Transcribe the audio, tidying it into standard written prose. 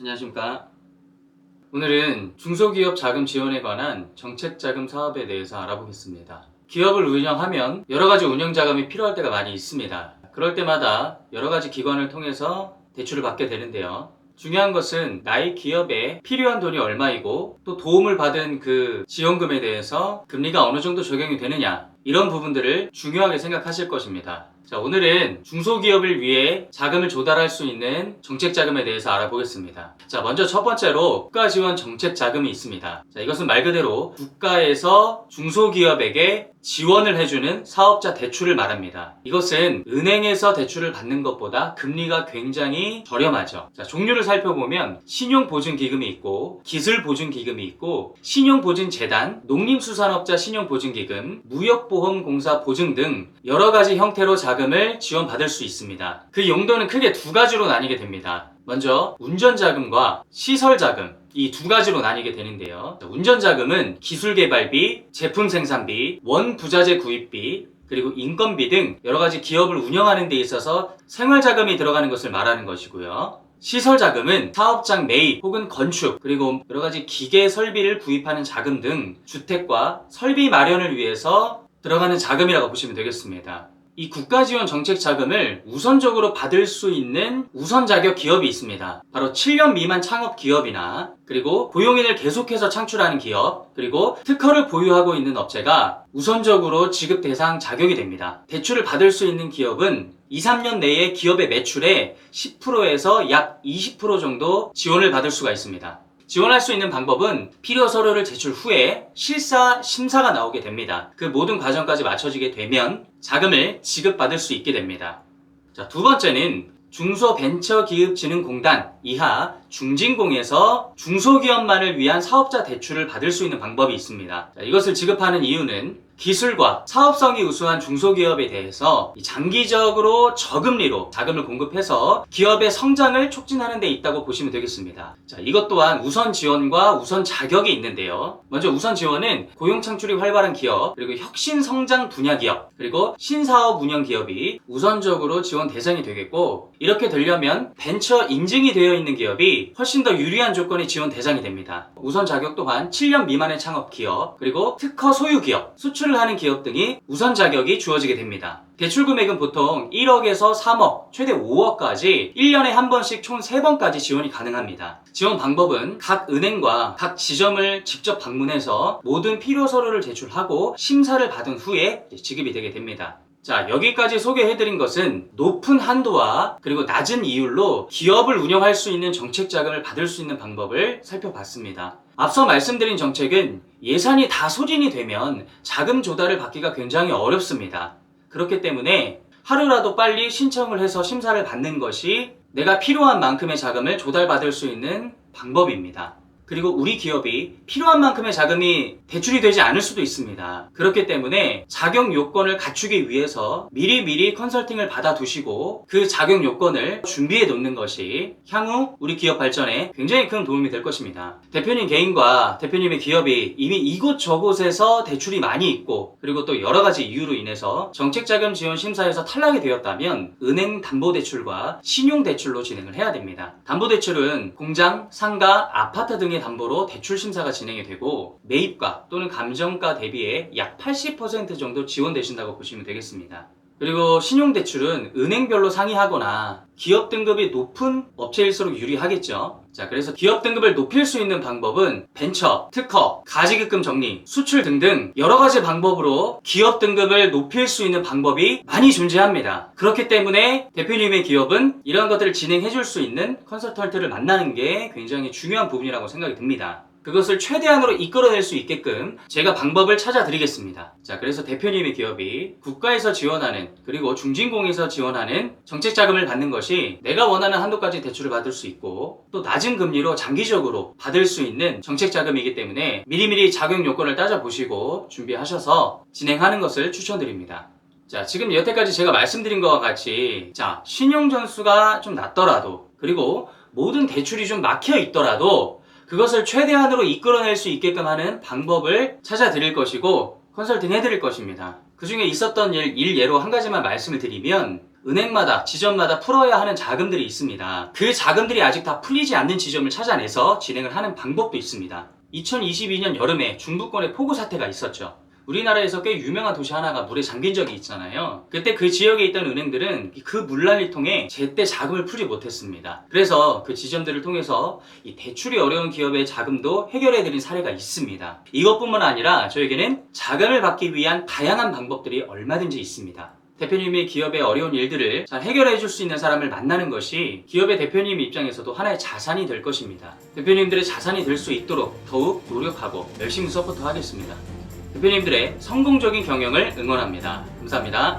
안녕하십니까. 오늘은 중소기업 자금 지원에 관한 정책자금 사업에 대해서 알아보겠습니다. 기업을 운영하면 여러가지 운영자금이 필요할 때가 많이 있습니다. 그럴 때마다 여러가지 기관을 통해서 대출을 받게 되는데요. 중요한 것은 나의 기업에 필요한 돈이 얼마이고 또 도움을 받은 그 지원금에 대해서 금리가 어느 정도 적용이 되느냐, 이런 부분들을 중요하게 생각하실 것입니다. 자, 오늘은 중소기업을 위해 자금을 조달할 수 있는 정책자금에 대해서 알아보겠습니다. 자, 먼저 첫 번째로 국가지원 정책자금이 있습니다. 자, 이것은 말 그대로 국가에서 중소기업에게 지원을 해주는 사업자 대출을 말합니다. 이것은 은행에서 대출을 받는 것보다 금리가 굉장히 저렴하죠. 자, 종류를 살펴보면 신용보증기금이 있고 기술보증기금이 있고 신용보증재단, 농림수산업자 신용보증기금, 무역보험공사 보증 등 여러가지 형태로 자금을 지원받을 수 있습니다. 그 용도는 크게 두 가지로 나뉘게 됩니다. 먼저 운전자금과 시설자금, 이 두 가지로 나뉘게 되는데요. 운전자금은 기술개발비, 제품생산비, 원부자재 구입비, 그리고 인건비 등 여러가지 기업을 운영하는 데 있어서 생활자금이 들어가는 것을 말하는 것이고요. 시설자금은 사업장 매입 혹은 건축, 그리고 여러가지 기계 설비를 구입하는 자금 등 주택과 설비 마련을 위해서 들어가는 자금이라고 보시면 되겠습니다. 이 국가지원 정책자금을 우선적으로 받을 수 있는 우선자격 기업이 있습니다. 바로 7년 미만 창업 기업이나 그리고 고용인을 계속해서 창출하는 기업, 그리고 특허를 보유하고 있는 업체가 우선적으로 지급 대상 자격이 됩니다. 대출을 받을 수 있는 기업은 2, 3년 내에 기업의 매출의 10%에서 약 20% 정도 지원을 받을 수가 있습니다. 지원할 수 있는 방법은 필요 서류를 제출 후에 실사 심사가 나오게 됩니다. 그 모든 과정까지 마쳐지게 되면 자금을 지급받을 수 있게 됩니다. 자, 두 번째는 중소벤처기업진흥공단 이하 중진공에서 중소기업만을 위한 사업자 대출을 받을 수 있는 방법이 있습니다. 자, 이것을 지급하는 이유는 기술과 사업성이 우수한 중소기업에 대해서 장기적으로 저금리로 자금을 공급해서 기업의 성장을 촉진하는 데 있다고 보시면 되겠습니다. 자, 이것 또한 우선 지원과 우선 자격이 있는데요. 먼저 우선 지원은 고용 창출이 활발한 기업, 그리고 혁신 성장 분야 기업, 그리고 신사업 운영 기업이 우선적으로 지원 대상이 되겠고, 이렇게 되려면 벤처 인증이 되어 있는 기업이 훨씬 더 유리한 조건의 지원 대상이 됩니다. 우선 자격 또한 7년 미만의 창업 기업, 그리고 특허 소유 기업, 수출을 하는 기업 등이 우선 자격이 주어지게 됩니다. 대출 금액은 보통 1억에서 3억, 최대 5억까지 1년에 한 번씩 총 3번까지 지원이 가능합니다. 지원 방법은 각 은행과 각 지점을 직접 방문해서 모든 필요 서류를 제출하고 심사를 받은 후에 지급이 되게 됩니다. 자, 여기까지 소개해드린 것은 높은 한도와 그리고 낮은 이율로 기업을 운영할 수 있는 정책 자금을 받을 수 있는 방법을 살펴봤습니다. 앞서 말씀드린 정책은 예산이 다 소진이 되면 자금 조달을 받기가 굉장히 어렵습니다. 그렇기 때문에 하루라도 빨리 신청을 해서 심사를 받는 것이 내가 필요한 만큼의 자금을 조달받을 수 있는 방법입니다. 그리고 우리 기업이 필요한 만큼의 자금이 대출이 되지 않을 수도 있습니다. 그렇기 때문에 자격 요건을 갖추기 위해서 미리미리 컨설팅을 받아두시고 그 자격 요건을 준비해 놓는 것이 향후 우리 기업 발전에 굉장히 큰 도움이 될 것입니다. 대표님 개인과 대표님의 기업이 이미 이곳저곳에서 대출이 많이 있고 그리고 또 여러 가지 이유로 인해서 정책자금 지원 심사에서 탈락이 되었다면 은행 담보대출과 신용대출로 진행을 해야 됩니다. 담보대출은 공장, 상가, 아파트 등의 담보로 대출 심사가 진행이 되고 매입가 또는 감정가 대비에 약 80% 정도 지원되신다고 보시면 되겠습니다. 그리고 신용대출은 은행별로 상이하거나 기업 등급이 높은 업체일수록 유리하겠죠. 자, 그래서 기업 등급을 높일 수 있는 방법은 벤처, 특허, 가지급금 정리, 수출 등등 여러 가지 방법으로 기업 등급을 높일 수 있는 방법이 많이 존재합니다. 그렇기 때문에 대표님의 기업은 이러한 것들을 진행해 줄 수 있는 컨설턴트를 만나는 게 굉장히 중요한 부분이라고 생각이 듭니다. 그것을 최대한으로 이끌어낼 수 있게끔 제가 방법을 찾아드리겠습니다. 자, 그래서 대표님의 기업이 국가에서 지원하는 그리고 중진공에서 지원하는 정책자금을 받는 것이 내가 원하는 한도까지 대출을 받을 수 있고 또 낮은 금리로 장기적으로 받을 수 있는 정책자금이기 때문에 미리미리 자격 요건을 따져보시고 준비하셔서 진행하는 것을 추천드립니다. 자, 지금 여태까지 제가 말씀드린 것과 같이 자, 신용전수가 좀 낮더라도 그리고 모든 대출이 좀 막혀 있더라도 그것을 최대한으로 이끌어낼 수 있게끔 하는 방법을 찾아드릴 것이고 컨설팅 해드릴 것입니다. 그 중에 있었던 일 예로 한 가지만 말씀을 드리면 은행마다, 지점마다 풀어야 하는 자금들이 있습니다. 그 자금들이 아직 다 풀리지 않는 지점을 찾아내서 진행을 하는 방법도 있습니다. 2022년 여름에 중부권에 폭우 사태가 있었죠. 우리나라에서 꽤 유명한 도시 하나가 물에 잠긴 적이 있잖아요. 그때 그 지역에 있던 은행들은 그 물난리 통해 제때 자금을 풀지 못했습니다. 그래서 그 지점들을 통해서 이 대출이 어려운 기업의 자금도 해결해드린 사례가 있습니다. 이것뿐만 아니라 저에게는 자금을 받기 위한 다양한 방법들이 얼마든지 있습니다. 대표님이 기업의 어려운 일들을 잘 해결해 줄 수 있는 사람을 만나는 것이 기업의 대표님 입장에서도 하나의 자산이 될 것입니다. 대표님들의 자산이 될 수 있도록 더욱 노력하고 열심히 서포트하겠습니다. 대표님들의 성공적인 경영을 응원합니다. 감사합니다.